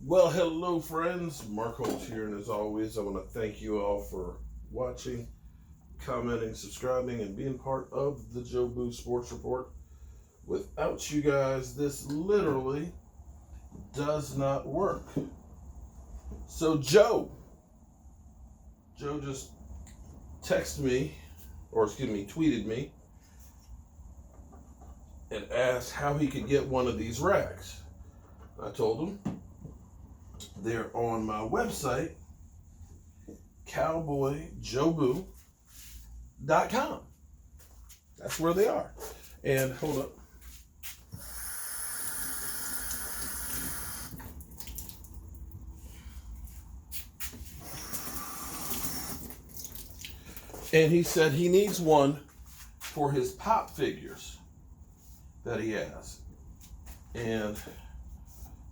Well, hello, friends. Mark Holtz here, and as always, I want to thank you all for watching, commenting, subscribing, and being part of the Joe Boo Sports Report. Without you guys, this literally does not work. So, Joe just texted me, tweeted me, and asked how he could get one of these racks. I told him they're on my website, cowboyjoeboo.com. That's where they are. And hold up. And he said he needs one for his pop figures that he has. And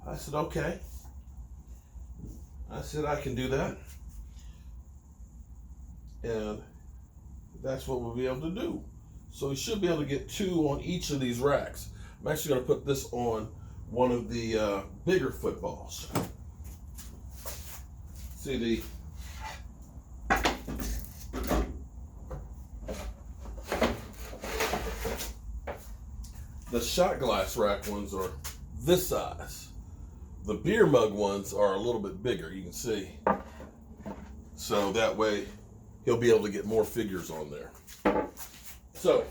I said, okay. I said, I can do that. And that's what we'll be able to do. So he should be able to get two on each of these racks. I'm actually going to put this on one of the bigger footballs. See the shot glass rack ones are this size. The beer mug ones are a little bit bigger, you can see. So that way he'll be able to get more figures on there. So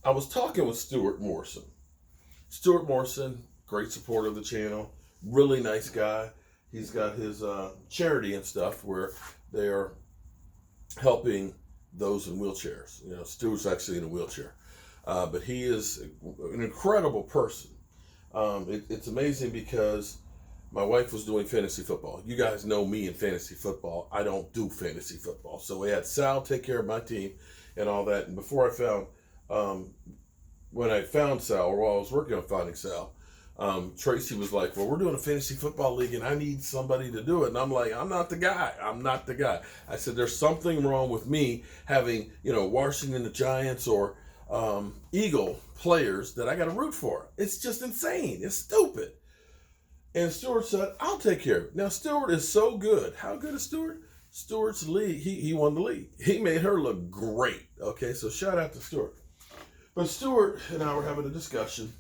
I was talking with Stuart Morrison. Stuart Morrison, great supporter of the channel, really nice guy. He's got his charity and stuff where they are helping those in wheelchairs. You know, Stuart's actually in a wheelchair, but he is an incredible person. It's amazing because my wife was doing fantasy football. You guys know me in fantasy football. I don't do fantasy football. So we had Sal take care of my team and all that. And before I found, when I found Sal, or while I was working on finding Sal, Tracy was like, well, we're doing a fantasy football league and I need somebody to do it. And I'm like, I'm not the guy. I said, there's something wrong with me having, Washington, the Giants, or Eagle players that I got to root for. It's just insane. It's stupid. And Stuart said, I'll take care of it. Now, Stuart is so good. How good is Stuart? Stuart's league, he won the league. He made her look great. Okay, so shout out to Stuart. But Stuart and I were having a discussion,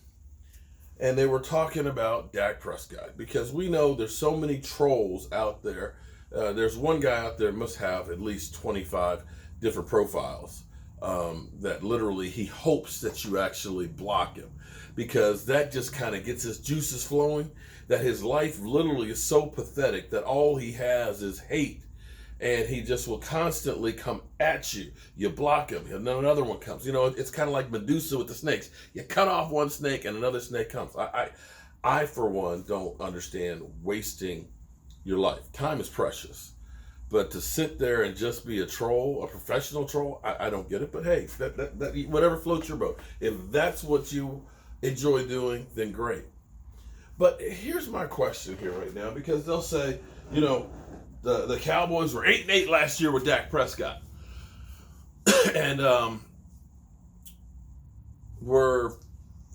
and they were talking about Dak Prescott, because we know there's so many trolls out there. There's one guy out there must have at least 25 different profiles that literally he hopes that you actually block him, because that just kind of gets his juices flowing, that his life literally is so pathetic that all he has is hate. And he just will constantly come at you. You block him, and then another one comes. It's kind of like Medusa with the snakes. You cut off one snake, and another snake comes. I for one, don't understand wasting your life. Time is precious. But to sit there and just be a troll, a professional troll, I don't get it. But hey, that whatever floats your boat. If that's what you enjoy doing, then great. But here's my question here right now, because they'll say, the Cowboys were 8-8 last year with Dak Prescott. And we're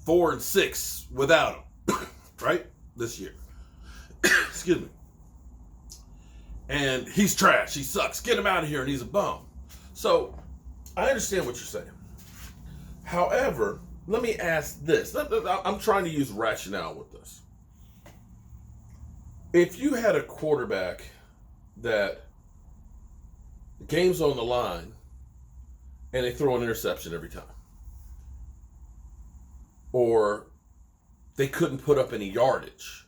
4-6 without him, right? This year. Excuse me. And he's trash. He sucks. Get him out of here, and he's a bum. So I understand what you're saying. However, let me ask this. I'm trying to use rationale with this. If you had a quarterback that the game's on the line and they throw an interception every time, or they couldn't put up any yardage,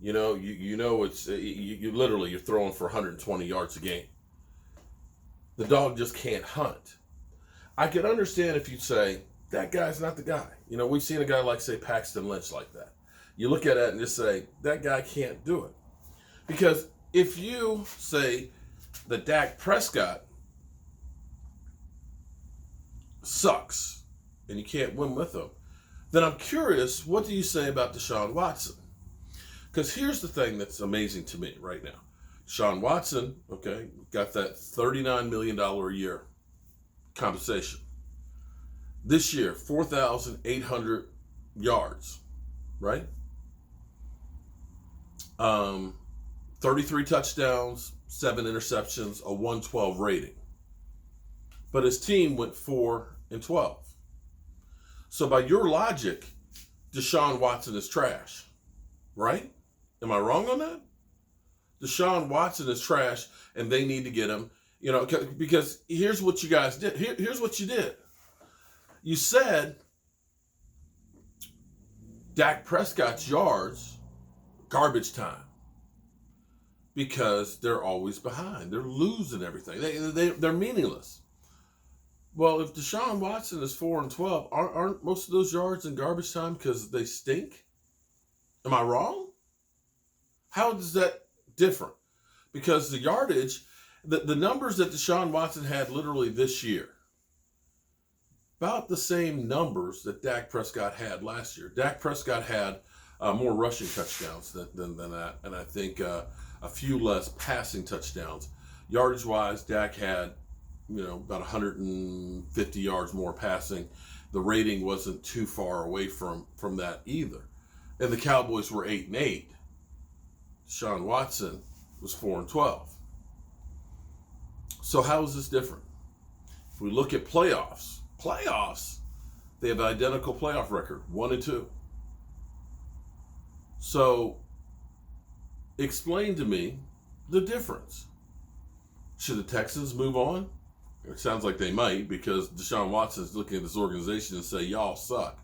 it's you literally, you're throwing for 120 yards a game, the dog just can't hunt. I could understand if you say that guy's not the guy. We've seen a guy like, say, Paxton Lynch like that. You look at it and just say that guy can't do it. Because if you say that Dak Prescott sucks and you can't win with him, then I'm curious, what do you say about Deshaun Watson? Because here's the thing that's amazing to me right now. Deshaun Watson, got that $39 million a year compensation. This year, 4,800 yards, right? 33 touchdowns, 7 interceptions, a 112 rating. But his team went 4-12. So by your logic, Deshaun Watson is trash, right? Am I wrong on that? Deshaun Watson is trash, and they need to get him. You know, because here's what you guys did. Here's what you did. You said Dak Prescott's yards, garbage time, because they're always behind. They're losing everything. They're meaningless. Well, if Deshaun Watson is 4-12, aren't most of those yards in garbage time because they stink? Am I wrong? How is that different? Because the yardage, the numbers that Deshaun Watson had literally this year, about the same numbers that Dak Prescott had last year. Dak Prescott had more rushing touchdowns than that, and I think a few less passing touchdowns. Yardage-wise, Dak had, about 150 yards more passing. The rating wasn't too far away from that either. And the Cowboys were 8-8. Deshaun Watson was 4-12. So how is this different? If we look at playoffs, they have an identical playoff record, 1-2. So explain to me the difference. Should the Texans move on? It sounds like they might, because Deshaun Watson is looking at this organization and say, y'all suck.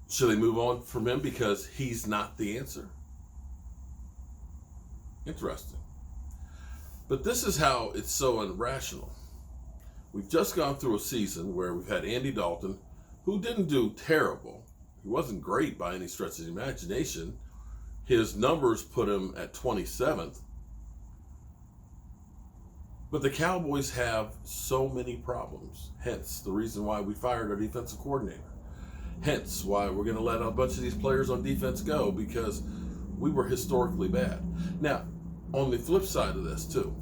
Should they move on from him because he's not the answer? Interesting. But this is how it's so irrational. We've just gone through a season where we've had Andy Dalton, who didn't do terrible. He wasn't great by any stretch of the imagination. His numbers put him at 27th. But the Cowboys have so many problems. Hence the reason why we fired our defensive coordinator. Hence why we're going to let a bunch of these players on defense go, because we were historically bad. Now, on the flip side of this too,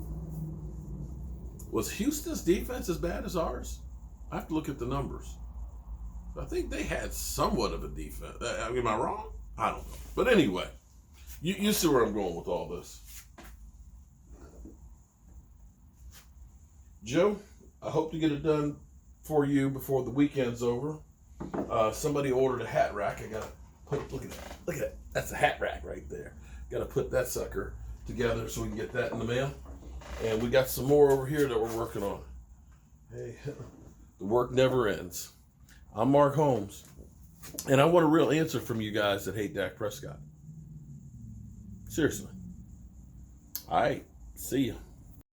was Houston's defense as bad as ours? I have to look at the numbers. I think they had somewhat of a defense. Am I wrong? I don't know. But anyway, you see where I'm going with all this. Joe, I hope to get it done for you before the weekend's over. Somebody ordered a hat rack. I gotta look at that. That's a hat rack right there. Gotta put that sucker together so we can get that in the mail. And we got some more over here that we're working on. Hey, the work never ends. I'm Mark Holmes, and I want a real answer from you guys that hate Dak Prescott. Seriously. All right, see ya.